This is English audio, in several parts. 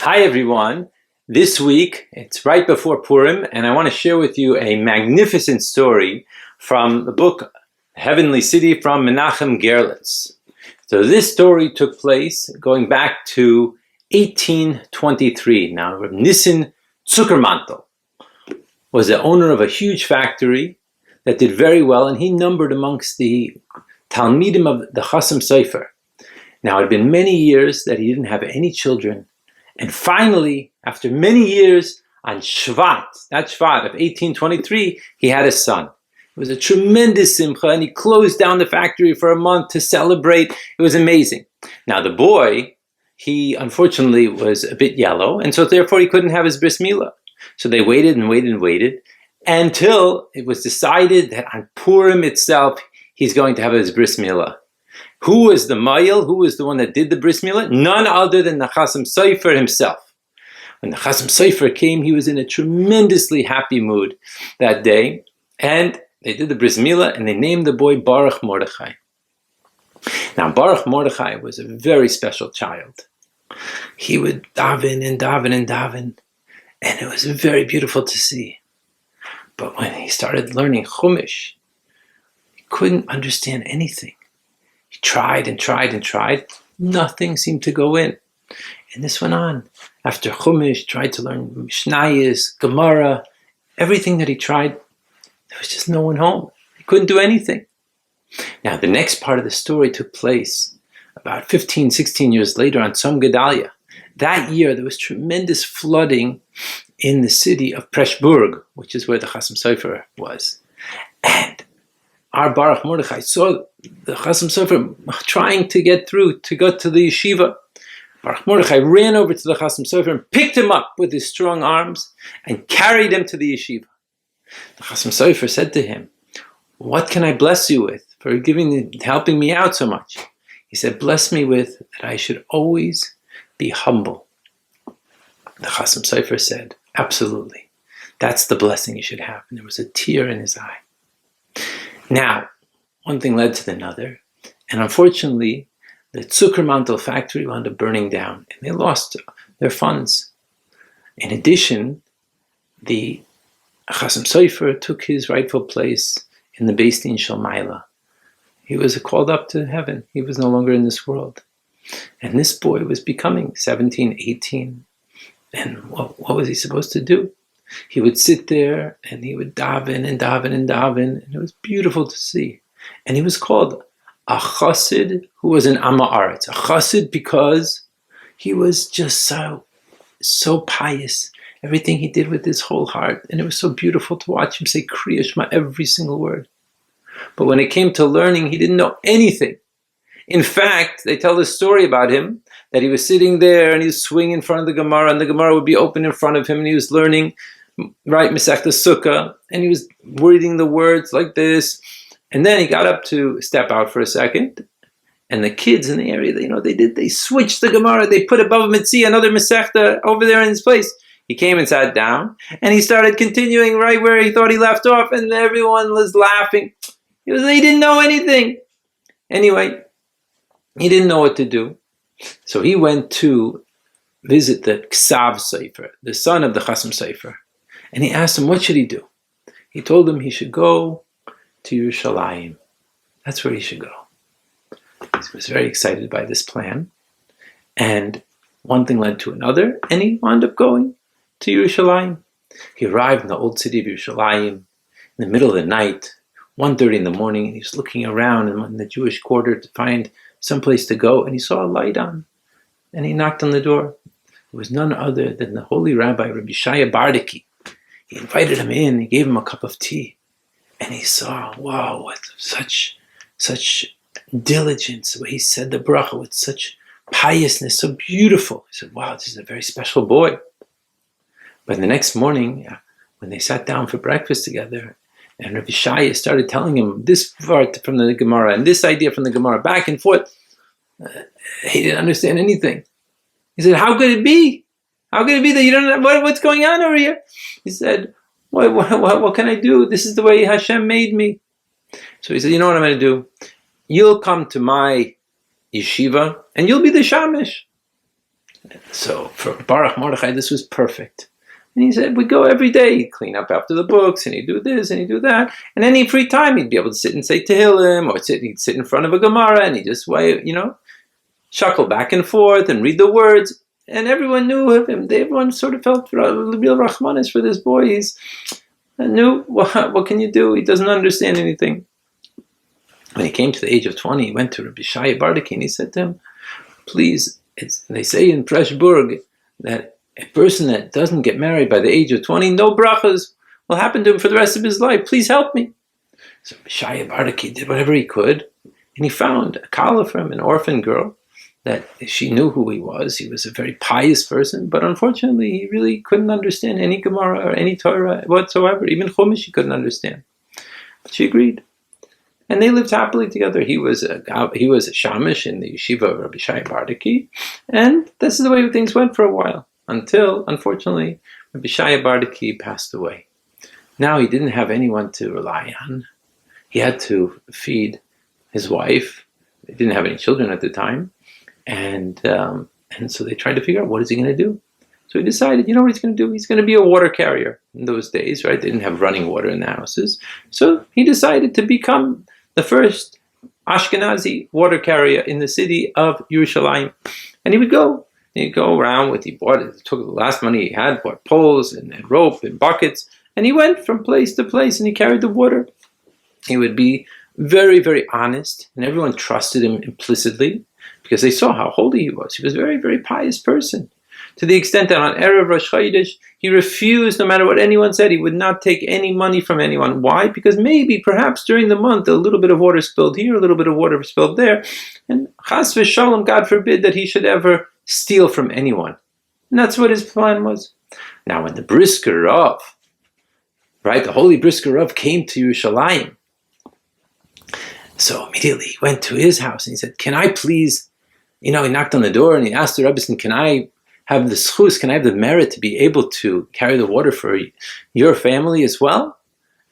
Hi everyone. This week, it's right before Purim, and I want to share with you a magnificent story from the book Heavenly City from Menachem Gerlitz. So this story took place going back to 1823. Now, Reb Nissen Zuckermantel was the owner of a huge factory that did very well, and he numbered amongst the Talmidim of the Chasam Sofer. Now, it had been many years that he didn't have any children. And finally, after many years, on Shvat, that Shvat of 1823, he had a son. It was a tremendous simcha, and he closed down the factory for a month to celebrate. It was amazing. Now, the boy, he unfortunately was a bit yellow, and so therefore he couldn't have his bris milah. So they waited and waited and waited until it was decided that on Purim itself, he's going to have his bris milah. Who was the Mayil? Who was the one that did the bris milah? None other than the Chasam Sofer himself. When the Chasam Sofer came, he was in a tremendously happy mood that day, and they did the bris milah, and they named the boy Baruch Mordechai. Now, Baruch Mordechai was a very special child. He would daven and daven and daven, and it was very beautiful to see. But when he started learning Chumash, he couldn't understand anything. He tried and tried and tried. Nothing seemed to go in. And this went on. After Chumash, tried to learn Mishnayos, Gemara, everything that he tried, there was just no one home. He couldn't do anything. Now, the next part of the story took place about 15, 16 years later on Tzom Gedalia. That year, there was tremendous flooding in the city of Preshburg, which is where the Chasam Sofer was. And our Baruch Mordechai saw the Chasam Sofer trying to get through, to go to the yeshiva. Baruch Mordechai ran over to the Chasam Sofer and picked him up with his strong arms and carried him to the yeshiva. The Chasam Sofer said to him, "What can I bless you with for helping me out so much?" He said, "Bless me with that I should always be humble." The Chasam Sofer said, "Absolutely. That's the blessing you should have." And there was a tear in his eye. Now, one thing led to another, and unfortunately, the Zuckermantel factory wound up burning down, and they lost their funds. In addition, the Chasam Sofer took his rightful place in the Beis Din Shel Maila. He was called up to heaven. He was no longer in this world. And this boy was becoming 17, 18, and what was he supposed to do? He would sit there and he would daven and daven and daven, and it was beautiful to see. And he was called a chassid who was an Am Haaretz. A chassid because he was just so pious. Everything he did with his whole heart, and it was so beautiful to watch him say Kriya Shema every single word. But when it came to learning, he didn't know anything. In fact, they tell the story about him that he was sitting there and he was swinging in front of the Gemara, and the Gemara would be open in front of him, and he was learning, right, Masechta Sukkah, and he was reading the words like this, and then he got up to step out for a second, and the kids in the area, they switched the Gemara, they put above Mitzi another Masechta over there in his place. He came and sat down, and he started continuing right where he thought he left off, and everyone was laughing. He didn't know anything. Anyway, he didn't know what to do. So he went to visit the Chasam Sofer, the son of the Chasam Sofer. And he asked him, what should he do? He told him he should go to Yerushalayim. That's where he should go. He was very excited by this plan. And one thing led to another, and he wound up going to Yerushalayim. He arrived in the old city of Yerushalayim in the middle of the night, 1:30 in the morning, and he was looking around in the Jewish quarter to find someplace to go, and he saw a light on, and he knocked on the door. It was none other than the holy rabbi, Rabbi Shaya Bardaki. He invited him in, he gave him a cup of tea, and he saw, wow, what such diligence, the way he said the bracha with such piousness, so beautiful. He said, wow, this is a very special boy. But the next morning, when they sat down for breakfast together, and Rabbi Shaya started telling him this part from the Gemara and this idea from the Gemara, back and forth, he didn't understand anything. He said, how could it be? How could it be that you don't know what's going on over here? He said, what can I do? This is the way Hashem made me. So he said, you know what I'm going to do? You'll come to my yeshiva and you'll be the shamish. So for Baruch Mordechai, this was perfect. And he said, we'd go every day, he'd clean up after the books, and he'd do this, and he'd do that. And any free time, he'd be able to sit and say Tehillim, or he'd sit in front of a Gemara, and he'd just, shuckle back and forth and read the words. And everyone knew of him. Everyone sort of felt real Rahmanis for this boy. He's knew, what can you do? He doesn't understand anything. When he came to the age of 20, he went to Rabbi Shai Bardaki, and he said to him, please, they say in Preshburg that a person that doesn't get married by the age of 20, no brachas will happen to him for the rest of his life. Please help me. So Shai Bardaki did whatever he could, and he found a kala for him, an orphan girl, that she knew who he was. He was a very pious person, but unfortunately he really couldn't understand any Gemara or any Torah whatsoever. Even Chumash he couldn't understand. But she agreed. And they lived happily together. He was a shamish in the yeshiva of Rabbi Shai Bardaki, and this is the way things went for a while, until, unfortunately, Rabbi Shai Bardaki passed away. Now he didn't have anyone to rely on. He had to feed his wife. They didn't have any children at the time, and so they tried to figure out, what is he going to do? So he decided, what he's going to do? He's going to be a water carrier. In those days, right? They didn't have running water in the houses. So he decided to become the first Ashkenazi water carrier in the city of Yerushalayim. And he would go. He'd go around he took the last money he had, bought poles and rope and buckets, and he went from place to place and he carried the water. He would be very, very honest, and everyone trusted him implicitly because they saw how holy he was. He was a very, very pious person. To the extent that on Erev Rosh Chodesh, he refused, no matter what anyone said, he would not take any money from anyone. Why? Because maybe, perhaps during the month, a little bit of water spilled here, a little bit of water spilled there. And chas v'shalom, God forbid that he should ever steal from anyone. And that's what his plan was. Now, when the Brisker Rav, right, the holy Brisker Rav came to Yerushalayim, so immediately he went to his house and he said, can I please, he knocked on the door and he asked the Rebbetzin, can I have the schus, can I have the merit to be able to carry the water for your family as well?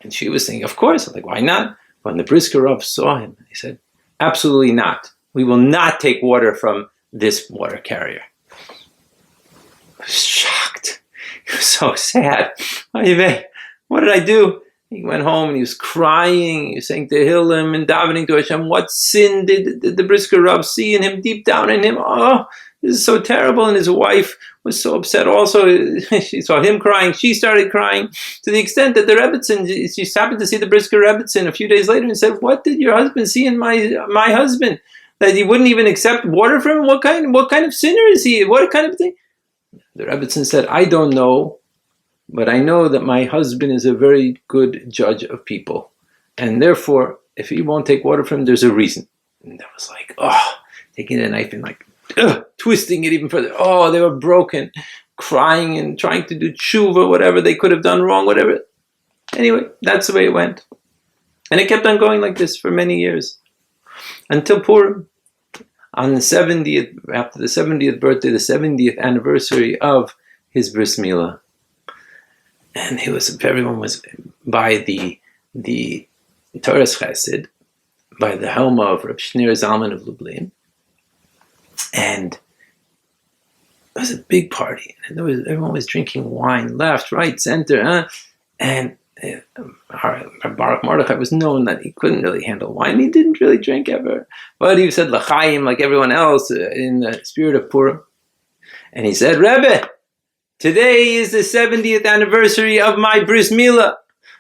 And she was saying, of course. I'm like, why not? When the Brisker Rav saw him, he said, absolutely not. We will not take water from this water carrier. I was shocked. He was so sad. What did I do? He went home and he was crying. He was saying to Tehillim and davening to Hashem, what sin did the Brisker Rav see in him, deep down in him? Oh, this is so terrible. And his wife was so upset also. She saw him crying. She started crying to the extent that the Rebbetzin, she happened to see the Brisker Rebbetzin a few days later and said, what did your husband see in my husband? That he wouldn't even accept water from him? What kind of sinner is he? What kind of thing? The Rebbetzin said, I don't know, but I know that my husband is a very good judge of people. And therefore, if he won't take water from him, there's a reason. And that was like, taking the knife and twisting it even further. Oh, they were broken, crying and trying to do tshuva, whatever they could have done wrong, whatever. Anyway, that's the way it went. And it kept on going like this for many years. Until Purim, on the 70th, after the 70th birthday, the 70th anniversary of his bris milah. And everyone was by the Torah's Chesed, by the helm of Reb Shneur Zalman of Lublin. And it was a big party. And everyone was drinking wine, left, right, center. And Baruch Mordechai was known that he couldn't really handle wine. He didn't really drink ever. But he said l'chaim like everyone else in the spirit of Purim. And he said, Rebbe, today is the 70th anniversary of my bris milah.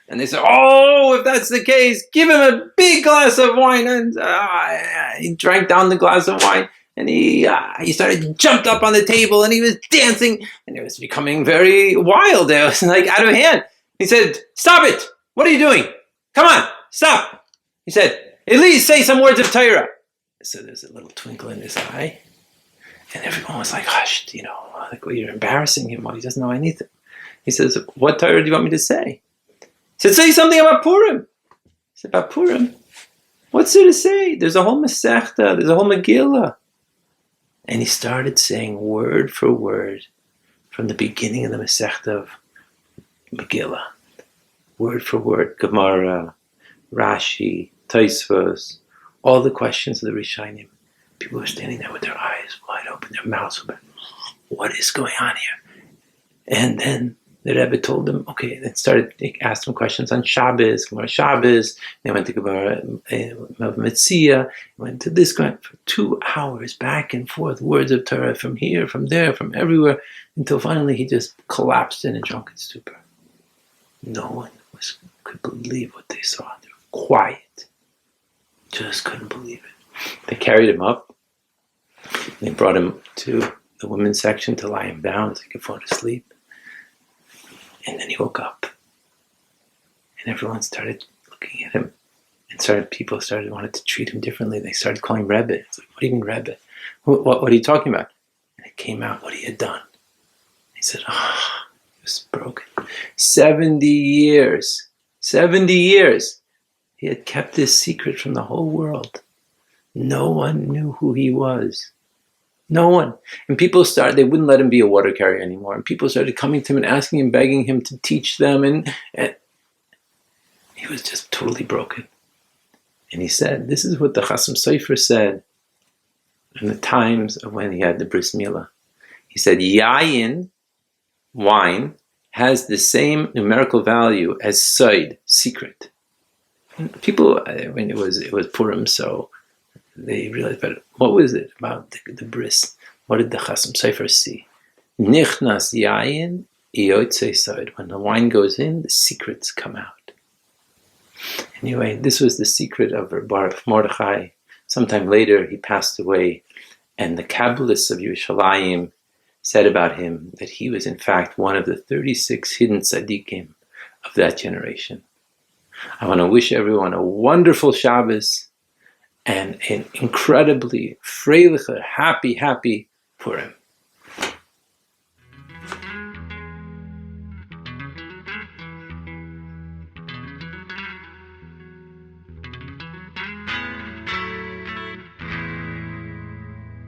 And they said, oh, if that's the case, give him a big glass of wine. And he drank down the glass of wine. And he jumped up on the table and he was dancing. And it was becoming very wild. It was like out of hand. He said, stop it. What are you doing? Come on, stop. He said, at least say some words of Torah. So there's a little twinkle in his eye. And everyone was like, hushed, like you're embarrassing him while he doesn't know anything. He says, what Torah do you want me to say? He said, say something about Purim. He said, about Purim? What's there to say? There's a whole Masechta, there's a whole Megillah. And he started saying word for word from the beginning of the Masechta of Megillah. Word for word, Gemara, Rashi, Tosfos, all the questions of the Rishonim. People were standing there with their eyes wide open, their mouths open. what is going on here? And then the Rebbe told them, okay, they asked him questions on Shabbos, Gemara Shabbos, they went to Gemara Metzia, went to this guy for 2 hours, back and forth, words of Torah from here, from there, from everywhere, until finally he just collapsed in a drunken stupor. No one could believe what they saw. They were quiet. Just couldn't believe it. They carried him up. They brought him to the women's section to lie him down so he could fall asleep. And then he woke up. And everyone started looking at him. And people wanted to treat him differently. They started calling him Rebbe. It's like, what do you mean Rebbe? What are you talking about? And it came out what he had done. He said, he was broken. 70 years. 70 years. He had kept this secret from the whole world. No one knew who he was. No one. And they wouldn't let him be a water carrier anymore. And people started coming to him and asking him, begging him to teach them. And he was just totally broken. And he said, this is what the Chasam Sofer said in the times of when he had the Bris Milah. He said, Yayin, wine, has the same numerical value as Soid, secret. And people, it was Purim, so they realized, but what was it about the bris? What did the Chasam Sofer see? Nichnas yayin iyotze soid. When the wine goes in, the secrets come out. Anyway, this was the secret of Baruch Mordechai. Sometime later, he passed away, and the Kabbalists of Yerushalayim said about him that he was in fact one of the 36 hidden tzaddikim of that generation. I want to wish everyone a wonderful Shabbos and an incredibly freiliche, happy Purim.